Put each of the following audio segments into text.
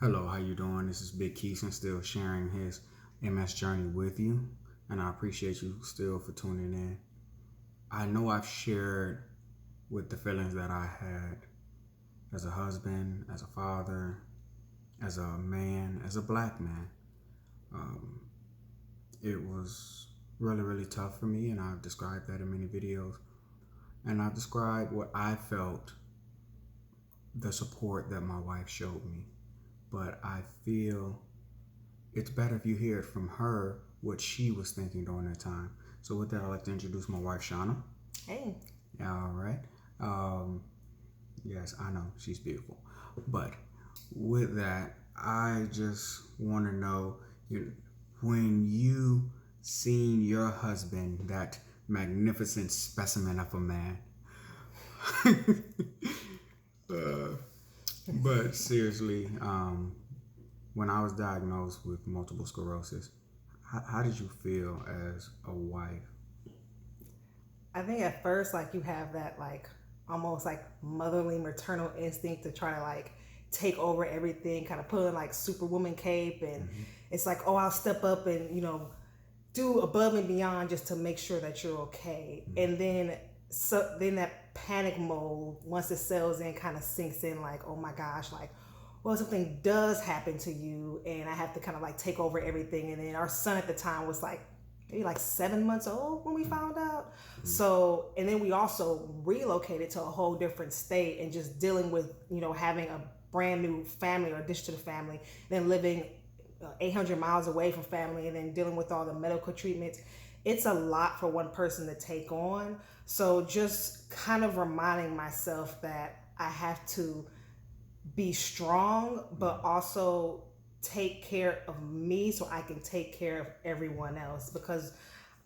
Hello, how you doing? This is Big Keison still sharing his MS journey with you, and I appreciate you still for tuning in. I know I've shared with the feelings that I had as a husband, as a father, as a man, as a black man. Um, it was really tough for me, and I've described that in many videos. And I've described what I felt, the support that my wife showed me. But I feel it's better if you hear it from her what she was thinking during that time. So with that, I'd like to introduce my wife, Shauna. Hey. Yeah, all right. Um, yes, I know she's beautiful, but with that, I just want to know, when you seen your husband, that magnificent specimen of a man. uh, but seriously, when I was diagnosed with multiple sclerosis, how did you feel as a wife? I think at first, you have that, almost like motherly, maternal instinct to try to, take over everything, kind of put on, superwoman cape. And Mm-hmm. it's like, oh, I'll step up and, do above and beyond just to make sure that you're okay. Mm-hmm. And then that panic mode, once it settles in, kind of sinks in, like, oh my gosh, like, well, something does happen to you and I have to kind of take over everything. And then our son at the time was maybe 7 months old when we found out. So, and then we also relocated to a whole different state and just dealing with, having a brand new family or addition to the family, then living 800 miles away from family, and then dealing with all the medical treatments. It's a lot for one person to take on. So just kind of reminding myself that I have to be strong, but also take care of me so I can take care of everyone else. Because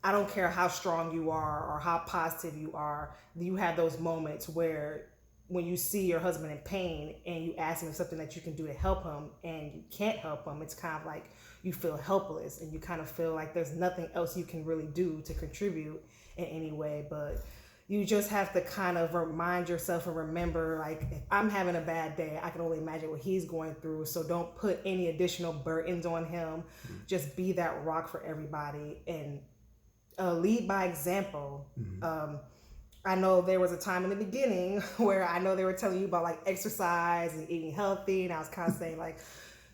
I don't care how strong you are or how positive you are, you have those moments where when you see your husband in pain and you ask him if something that you can do to help him and you can't help him, it's kind of like you feel helpless and you kind of feel like there's nothing else you can really do to contribute in any way. But you just have to kind of remind yourself and remember, like, if I'm having a bad day, I can only imagine what he's going through. So don't put any additional burdens on him. Just be that rock for everybody and lead by example. I know there was a time in the beginning where I know they were telling you about exercise and eating healthy, and I was kind of saying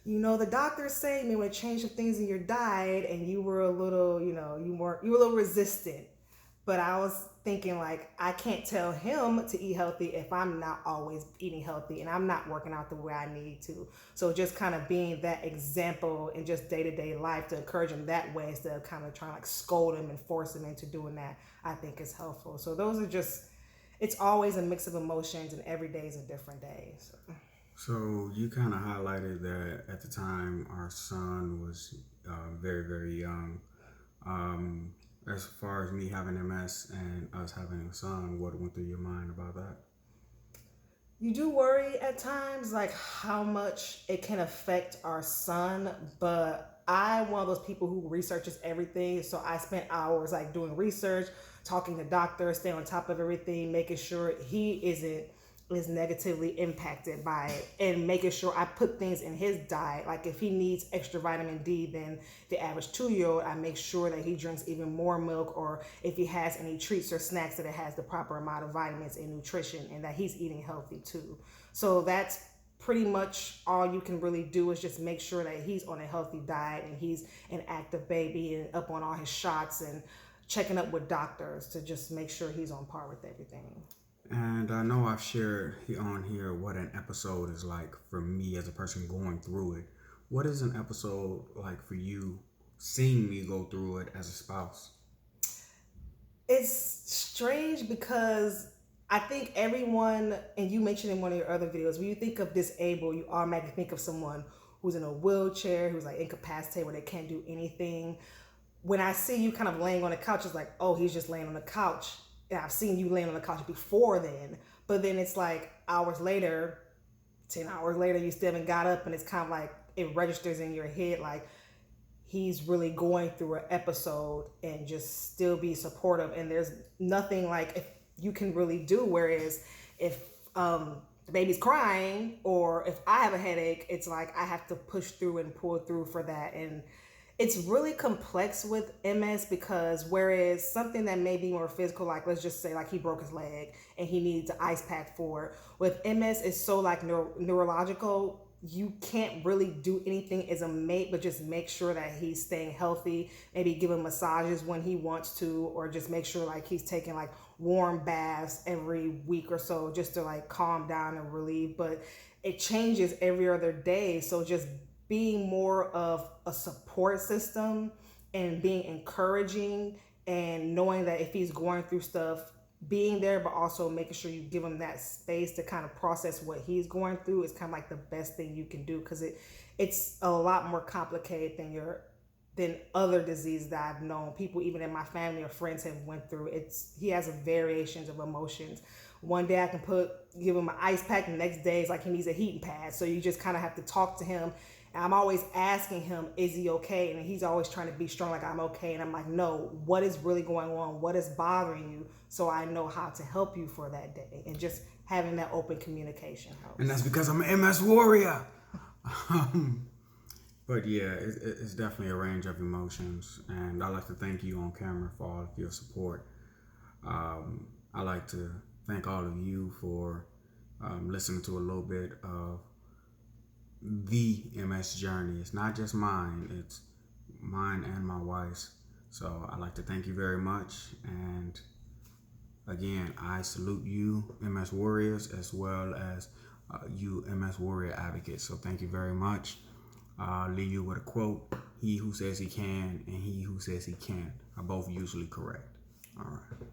the doctors say you want to change some things in your diet, and you were a little, you were a little resistant. But I was thinking I can't tell him to eat healthy if I'm not always eating healthy and I'm not working out the way I need to. So just kind of being that example in just day-to-day life to encourage him that way instead of kind of trying to scold him and force him into doing that, I think is helpful. So those are just, it's always a mix of emotions and every day is a different day. So you kind of highlighted that at the time our son was very young. As far as me having MS and us having a son, what went through your mind about that? You do worry at times, how much it can affect our son, but I'm one of those people who researches everything. So I spent hours doing research, talking to doctors, staying on top of everything, making sure he isn't is negatively impacted by it, and making sure I put things in his diet. Like if he needs extra vitamin D than the average 2-year-old, I make sure that he drinks even more milk, or if he has any treats or snacks, that it has the proper amount of vitamins and nutrition, and that he's eating healthy too. So that's pretty much all you can really do, is just make sure that he's on a healthy diet and he's an active baby and up on all his shots and checking up with doctors to just make sure he's on par with everything. And I know I've shared on here what an episode is like for me as a person going through it. What is an episode like for you, seeing me go through it as a spouse? It's strange because I think everyone, and you mentioned in one of your other videos, when you think of disabled, you automatically think of someone who's in a wheelchair, who's incapacitated, where they can't do anything. When I see you kind of laying on the couch, it's like, oh, he's just laying on the couch. And I've seen you laying on the couch before then. But then it's hours later, 10 hours later, you still haven't got up, and it's kind of it registers in your head he's really going through an episode, and just still be supportive. And there's nothing if you can really do. Whereas if the baby's crying, or if I have a headache, it's like I have to push through and pull through for that. And it's really complex with MS because whereas something that may be more physical, like let's just say like he broke his leg and he needs an ice pack for it, with MS it's so like neurological. You can't really do anything as a mate but just make sure that he's staying healthy, maybe give him massages when he wants to, or just make sure like he's taking like warm baths every week or so just to like calm down and relieve. But it changes every other day, so just being more of a support system and being encouraging and knowing that if he's going through stuff, being there, but also making sure you give him that space to kind of process what he's going through is kind of like the best thing you can do, because it's a lot more complicated than other diseases that I've known. People even in my family or friends have went through. He has variations of emotions. One day I can give him an ice pack, and the next day it's like he needs a heating pad. So you just kind of have to talk to him. And I'm always asking him, is he okay? And he's always trying to be strong, like I'm okay. And I'm like, no, what is really going on? What is bothering you? So I know how to help you for that day. And just having that open communication helps. And that's because I'm an MS warrior. But yeah, it's definitely a range of emotions. And I'd like to thank you on camera for all of your support. I'd like to thank all of you for listening to a little bit of the MS journey. It's not just mine, it's mine and my wife's. So I'd like to thank you very much. And again, I salute you, MS Warriors, as well as you, MS Warrior Advocates. So thank you very much. I'll leave you with a quote. He who says he can and he who says he can't are both usually correct. All right.